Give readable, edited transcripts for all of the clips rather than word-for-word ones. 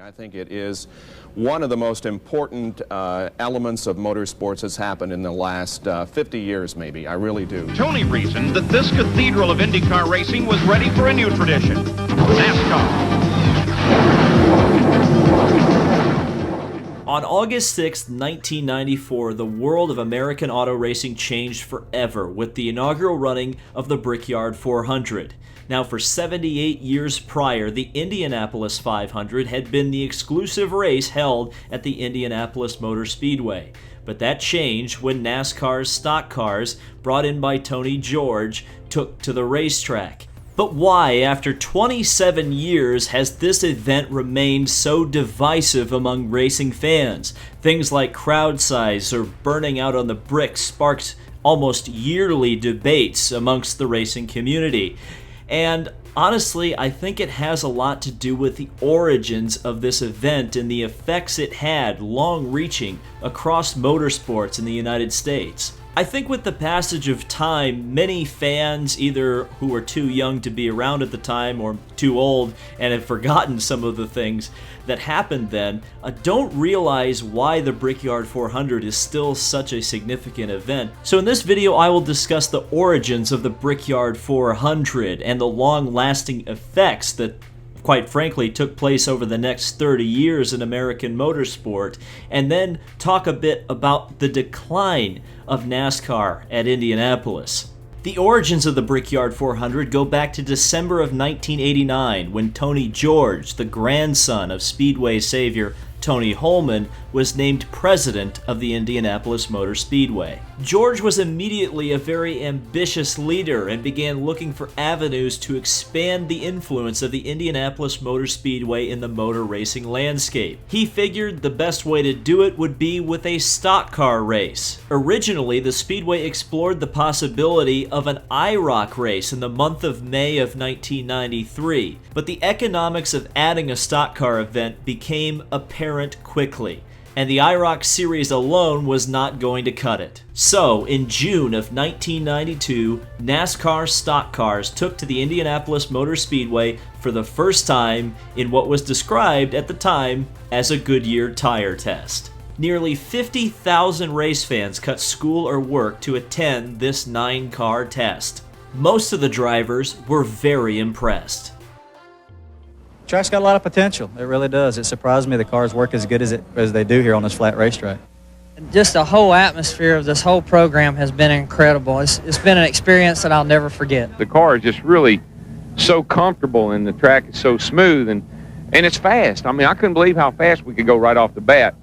I think it is one of the most important elements of motorsports that's happened in the last 50 years, maybe. I really do. Tony reasoned that this cathedral of IndyCar racing was ready for a new tradition, NASCAR. On August 6, 1994, the world of American auto racing changed forever with the inaugural running of the Brickyard 400. Now, for 78 years prior, the Indianapolis 500 had been the exclusive race held at the Indianapolis Motor Speedway. But that changed when NASCAR's stock cars, brought in by Tony George, took to the racetrack. But why, after 27 years, has this event remained so divisive among racing fans? Things like crowd size or burning out on the bricks sparks almost yearly debates amongst the racing community. And honestly, I think it has a lot to do with the origins of this event and the effects it had, long-reaching, across motorsports in the United States. I think with the passage of time, many fans, either who were too young to be around at the time or too old and have forgotten some of the things that happened then, don't realize why the Brickyard 400 is still such a significant event. So in this video, I will discuss the origins of the Brickyard 400 and the long-lasting effects that, quite frankly, took place over the next 30 years in American motorsport, and then talk a bit about the decline of NASCAR at Indianapolis. The origins of the Brickyard 400 go back to December of 1989, when Tony George, the grandson of Speedway savior Tony Holman, was named president of the Indianapolis Motor Speedway. George was immediately a very ambitious leader and began looking for avenues to expand the influence of the Indianapolis Motor Speedway in the motor racing landscape. He figured the best way to do it would be with a stock car race. Originally, the Speedway explored the possibility of an IROC race in the month of May of 1993, but the economics of adding a stock car event became apparent quickly, and the IROC series alone was not going to cut it. So, in June of 1992, NASCAR stock cars took to the Indianapolis Motor Speedway for the first time in what was described at the time as a Goodyear tire test. Nearly 50,000 race fans cut school or work to attend this 9-car test. Most of the drivers were very impressed. Track's got a lot of potential. It really does. It surprised me the cars work as good as they do here on this flat racetrack. Just the whole atmosphere of this whole program has been incredible. It's been an experience that I'll never forget. The car is just really so comfortable, and the track is so smooth, and it's fast. I mean, I couldn't believe how fast we could go right off the bat.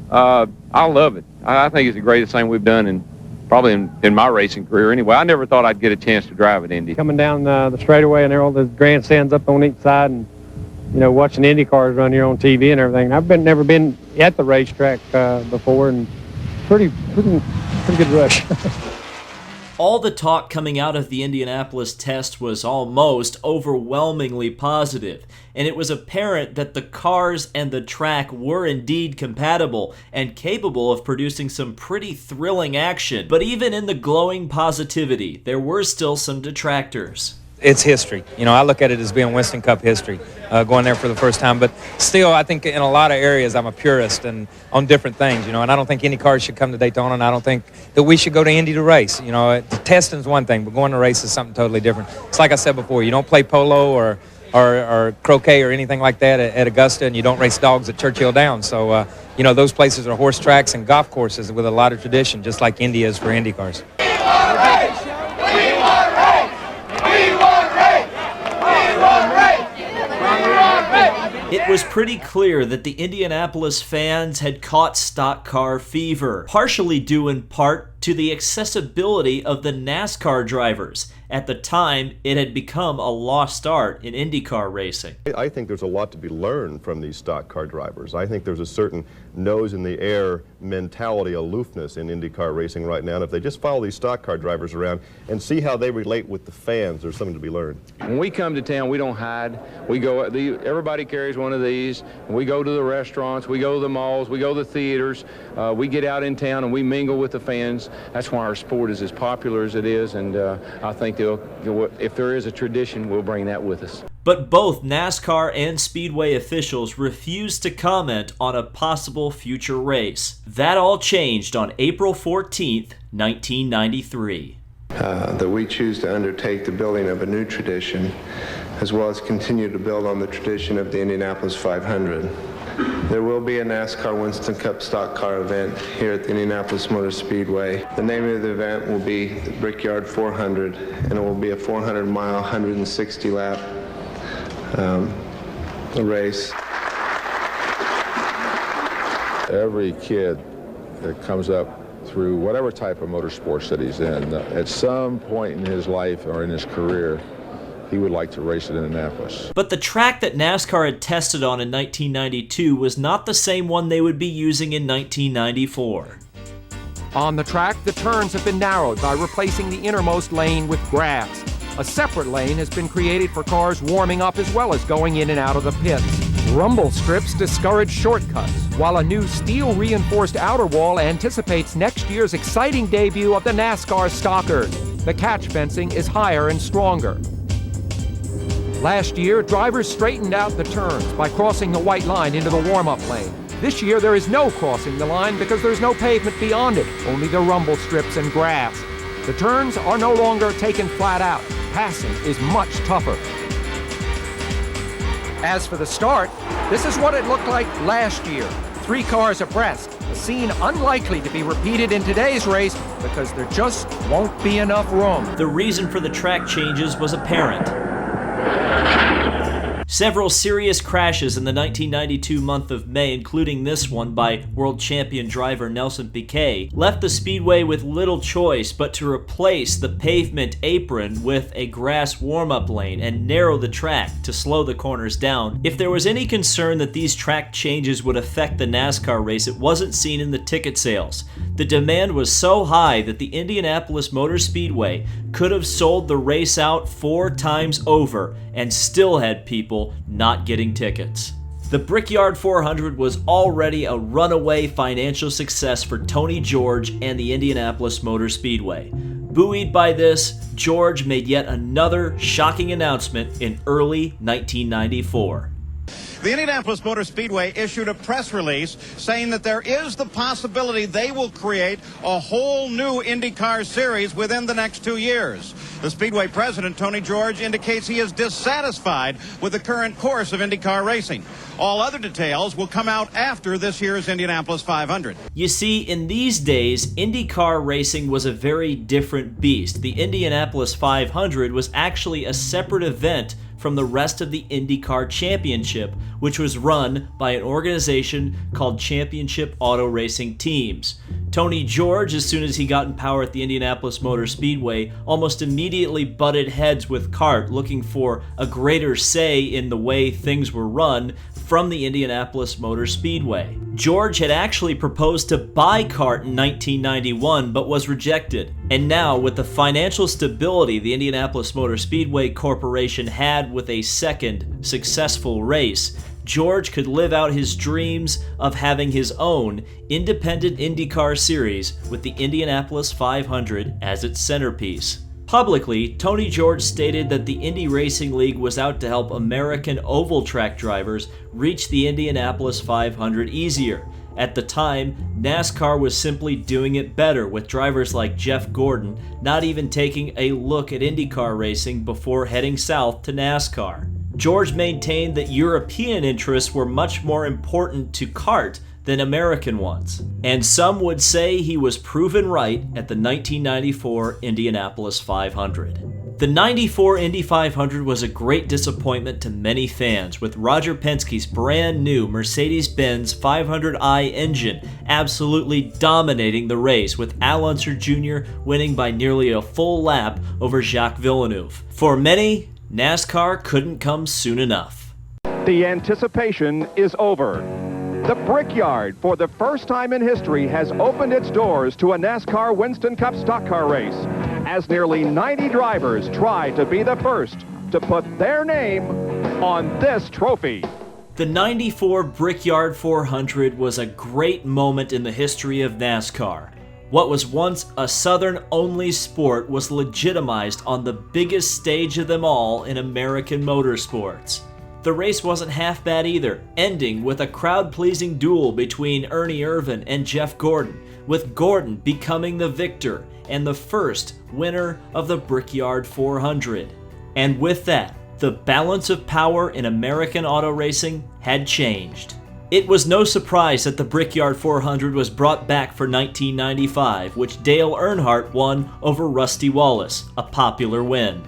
I love it. I think it's the greatest thing we've done probably in my racing career anyway. I never thought I'd get a chance to drive at Indy. Coming down the straightaway, and there are all the grandstands up on each side, and you know, watching Indy cars run here on TV and everything. I've never been at the racetrack before, and pretty good rush. All the talk coming out of the Indianapolis test was almost overwhelmingly positive, and it was apparent that the cars and the track were indeed compatible and capable of producing some pretty thrilling action. But even in the glowing positivity, there were still some detractors. It's history. You know, I look at it as being Winston Cup history, going there for the first time. But still, I think in a lot of areas, I'm a purist and on different things, you know, and I don't think any cars should come to Daytona, and I don't think that we should go to Indy to race. You know, testing's one thing, but going to race is something totally different. It's like I said before, you don't play polo or croquet or anything like that at Augusta, and you don't race dogs at Churchill Downs. So, you know, those places are horse tracks and golf courses with a lot of tradition, just like Indy is for Indy cars. It was pretty clear that the Indianapolis fans had caught stock car fever, partially due in part to the accessibility of the NASCAR drivers. At the time, it had become a lost art in IndyCar racing. I think there's a lot to be learned from these stock car drivers. I think there's a certain nose in the air mentality, aloofness in IndyCar racing right now. And if they just follow these stock car drivers around and see how they relate with the fans, there's something to be learned. When we come to town, we don't hide. We go, everybody carries one of these. We go to the restaurants, we go to the malls, we go to the theaters. We get out in town and we mingle with the fans. That's why our sport is as popular as it is, and I think if there is a tradition, we'll bring that with us. But both NASCAR and Speedway officials refused to comment on a possible future race. That all changed on April 14th, 1993. That we choose to undertake the building of a new tradition, as well as continue to build on the tradition of the Indianapolis 500. There will be a NASCAR Winston Cup stock car event here at the Indianapolis Motor Speedway. The name of the event will be the Brickyard 400, and it will be a 400-mile, 160-lap race. Every kid that comes up through whatever type of motorsports that he's in, at some point in his life or in his career, he would like to race at Indianapolis. But the track that NASCAR had tested on in 1992 was not the same one they would be using in 1994. On the track, the turns have been narrowed by replacing the innermost lane with grass. A separate lane has been created for cars warming up as well as going in and out of the pits. Rumble strips discourage shortcuts, while a new steel-reinforced outer wall anticipates next year's exciting debut of the NASCAR Stockard. The catch fencing is higher and stronger. Last year, drivers straightened out the turns by crossing the white line into the warm-up lane. This year, there is no crossing the line because there's no pavement beyond it, only the rumble strips and grass. The turns are no longer taken flat out. Passing is much tougher. As for the start, this is what it looked like last year. 3 cars abreast, a scene unlikely to be repeated in today's race because there just won't be enough room. The reason for the track changes was apparent. Several serious crashes in the 1992 month of May, including this one by world champion driver Nelson Piquet, left the speedway with little choice but to replace the pavement apron with a grass warm-up lane and narrow the track to slow the corners down. If there was any concern that these track changes would affect the NASCAR race, it wasn't seen in the ticket sales. The demand was so high that the Indianapolis Motor Speedway could have sold the race out 4 times over and still had people not getting tickets. The Brickyard 400 was already a runaway financial success for Tony George and the Indianapolis Motor Speedway. Buoyed by this, George made yet another shocking announcement in early 1994. The Indianapolis Motor Speedway issued a press release saying that there is the possibility they will create a whole new IndyCar series within the next 2 years. The Speedway president, Tony George, indicates he is dissatisfied with the current course of IndyCar racing. All other details will come out after this year's Indianapolis 500. You see, in these days, IndyCar racing was a very different beast. The Indianapolis 500 was actually a separate event from the rest of the IndyCar Championship, which was run by an organization called Championship Auto Racing Teams. Tony George, as soon as he got in power at the Indianapolis Motor Speedway, almost immediately butted heads with CART, looking for a greater say in the way things were run from the Indianapolis Motor Speedway. George had actually proposed to buy CART in 1991, but was rejected. And now, with the financial stability the Indianapolis Motor Speedway Corporation had with a second successful race, George could live out his dreams of having his own independent IndyCar series with the Indianapolis 500 as its centerpiece. Publicly, Tony George stated that the Indy Racing League was out to help American oval track drivers reach the Indianapolis 500 easier. At the time, NASCAR was simply doing it better, with drivers like Jeff Gordon not even taking a look at IndyCar racing before heading south to NASCAR. George maintained that European interests were much more important to CART than American ones. And some would say he was proven right at the 1994 Indianapolis 500. The 94 Indy 500 was a great disappointment to many fans, with Roger Penske's brand new Mercedes-Benz 500i engine absolutely dominating the race, with Al Unser Jr. winning by nearly a full lap over Jacques Villeneuve. For many, NASCAR couldn't come soon enough. The anticipation is over. The Brickyard, for the first time in history, has opened its doors to a NASCAR Winston Cup stock car race, as nearly 90 drivers try to be the first to put their name on this trophy. The 94 Brickyard 400 was a great moment in the history of NASCAR. What was once a Southern-only sport was legitimized on the biggest stage of them all in American motorsports. The race wasn't half bad either, ending with a crowd-pleasing duel between Ernie Irvan and Jeff Gordon, with Gordon becoming the victor and the first winner of the Brickyard 400. And with that, the balance of power in American auto racing had changed. It was no surprise that the Brickyard 400 was brought back for 1995, which Dale Earnhardt won over Rusty Wallace, a popular win.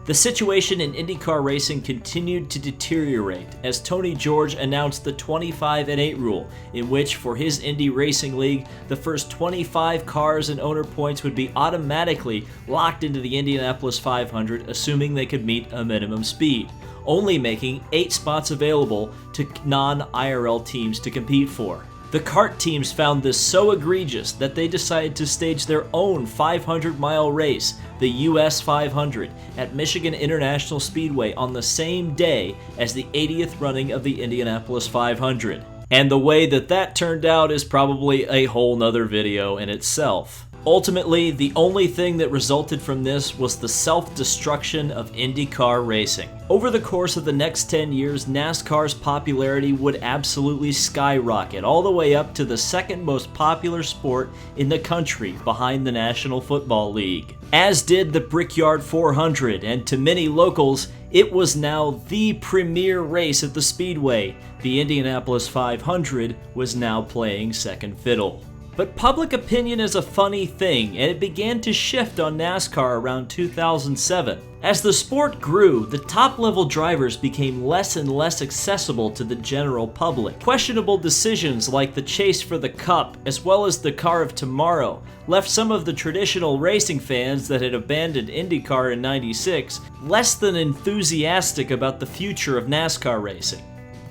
The situation in IndyCar racing continued to deteriorate as Tony George announced the 25-8 rule, in which for his Indy Racing League, the first 25 cars and owner points would be automatically locked into the Indianapolis 500, assuming they could meet a minimum speed, only making 8 spots available to non-IRL teams to compete for. The kart teams found this so egregious that they decided to stage their own 500-mile race, the US 500, at Michigan International Speedway on the same day as the 80th running of the Indianapolis 500. And the way that turned out is probably a whole nother video in itself. Ultimately, the only thing that resulted from this was the self-destruction of IndyCar racing. Over the course of the next 10 years, NASCAR's popularity would absolutely skyrocket, all the way up to the second most popular sport in the country behind the National Football League. As did the Brickyard 400, and to many locals, it was now the premier race at the Speedway. The Indianapolis 500 was now playing second fiddle. But public opinion is a funny thing, and it began to shift on NASCAR around 2007. As the sport grew, the top-level drivers became less and less accessible to the general public. Questionable decisions like the chase for the Cup, as well as the Car of Tomorrow, left some of the traditional racing fans that had abandoned IndyCar in '96 less than enthusiastic about the future of NASCAR racing.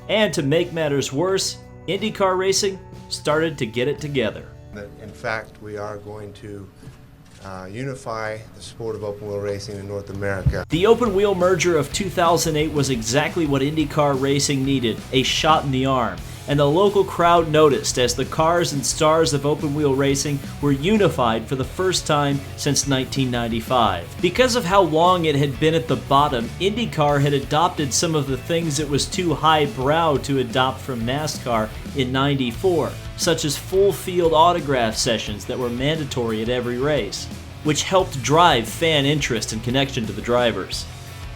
And to make matters worse, IndyCar racing started to get it together. In fact, we are going to unify the sport of open wheel racing in North America. The open wheel merger of 2008 was exactly what IndyCar racing needed, a shot in the arm. And the local crowd noticed as the cars and stars of open wheel racing were unified for the first time since 1995. Because of how long it had been at the bottom, IndyCar had adopted some of the things it was too highbrow to adopt from NASCAR in '94, such as full field autograph sessions that were mandatory at every race, which helped drive fan interest and connection to the drivers.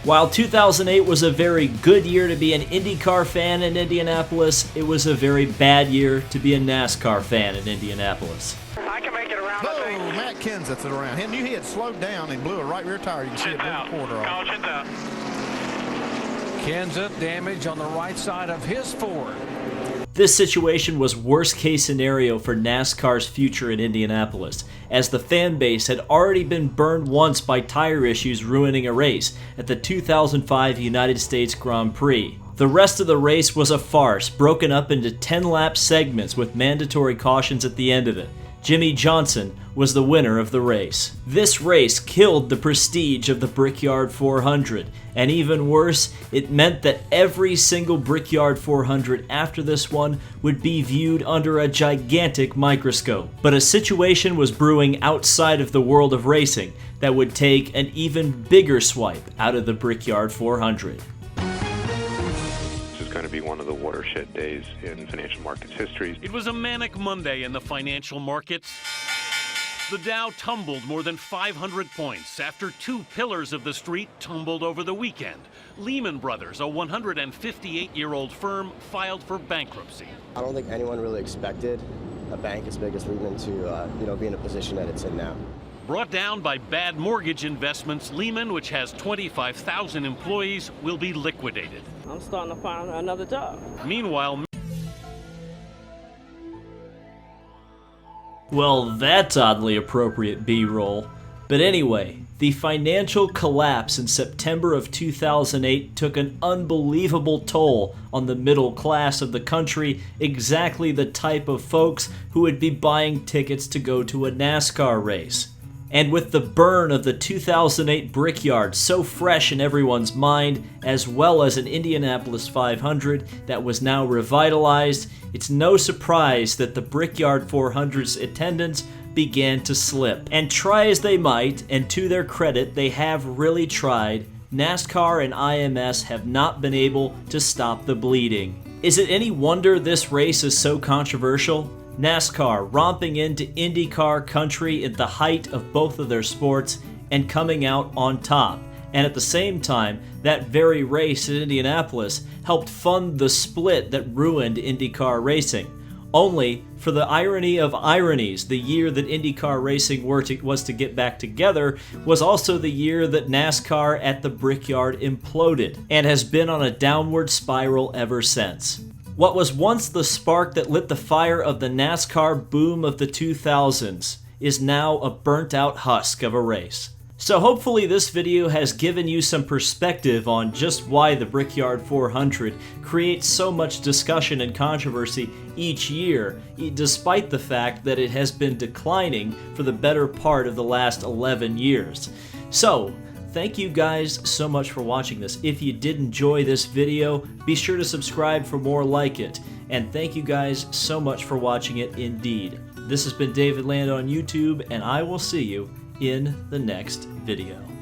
While 2008 was a very good year to be an IndyCar fan in Indianapolis, it was a very bad year to be a NASCAR fan in Indianapolis. I can make it around. Whoa, Matt Kenseth's around. He knew he had slowed down and blew a right rear tire. You can see it blew the quarter off. Caution's out. Kenseth damage on the right side of his Ford. This situation was worst case scenario for NASCAR's future in Indianapolis, as the fan base had already been burned once by tire issues ruining a race at the 2005 United States Grand Prix. The rest of the race was a farce, broken up into 10-lap segments with mandatory cautions at the end of it. Jimmy Johnson was the winner of the race. This race killed the prestige of the Brickyard 400, and even worse, it meant that every single Brickyard 400 after this one would be viewed under a gigantic microscope. But a situation was brewing outside of the world of racing that would take an even bigger swipe out of the Brickyard 400. Going to be one of the watershed days in financial markets history. It was a manic Monday in the financial markets. The Dow tumbled more than 500 points after two pillars of the street tumbled over the weekend. Lehman Brothers, a 158-year-old firm, filed for bankruptcy. I don't think anyone really expected a bank as big as Lehman to be in a position that it's in now. Brought down by bad mortgage investments, Lehman, which has 25,000 employees, will be liquidated. I'm starting to find another job. Meanwhile, well, that's oddly appropriate B-roll. But anyway, the financial collapse in September of 2008 took an unbelievable toll on the middle class of the country, exactly the type of folks who would be buying tickets to go to a NASCAR race. And with the burn of the 2008 Brickyard so fresh in everyone's mind, as well as an Indianapolis 500 that was now revitalized, it's no surprise that the Brickyard 400's attendance began to slip. And try as they might, and to their credit, they have really tried, NASCAR and IMS have not been able to stop the bleeding. Is it any wonder this race is so controversial? NASCAR romping into IndyCar country at the height of both of their sports and coming out on top. And at the same time, that very race in Indianapolis helped fund the split that ruined IndyCar racing. Only, for the irony of ironies, the year that IndyCar racing was to get back together was also the year that NASCAR at the Brickyard imploded, and has been on a downward spiral ever since. What was once the spark that lit the fire of the NASCAR boom of the 2000s is now a burnt-out husk of a race. So hopefully this video has given you some perspective on just why the Brickyard 400 creates so much discussion and controversy each year, despite the fact that it has been declining for the better part of the last 11 years. So, thank you guys so much for watching this. If you did enjoy this video, be sure to subscribe for more like it. And thank you guys so much for watching it indeed. This has been David Land on YouTube, and I will see you in the next video.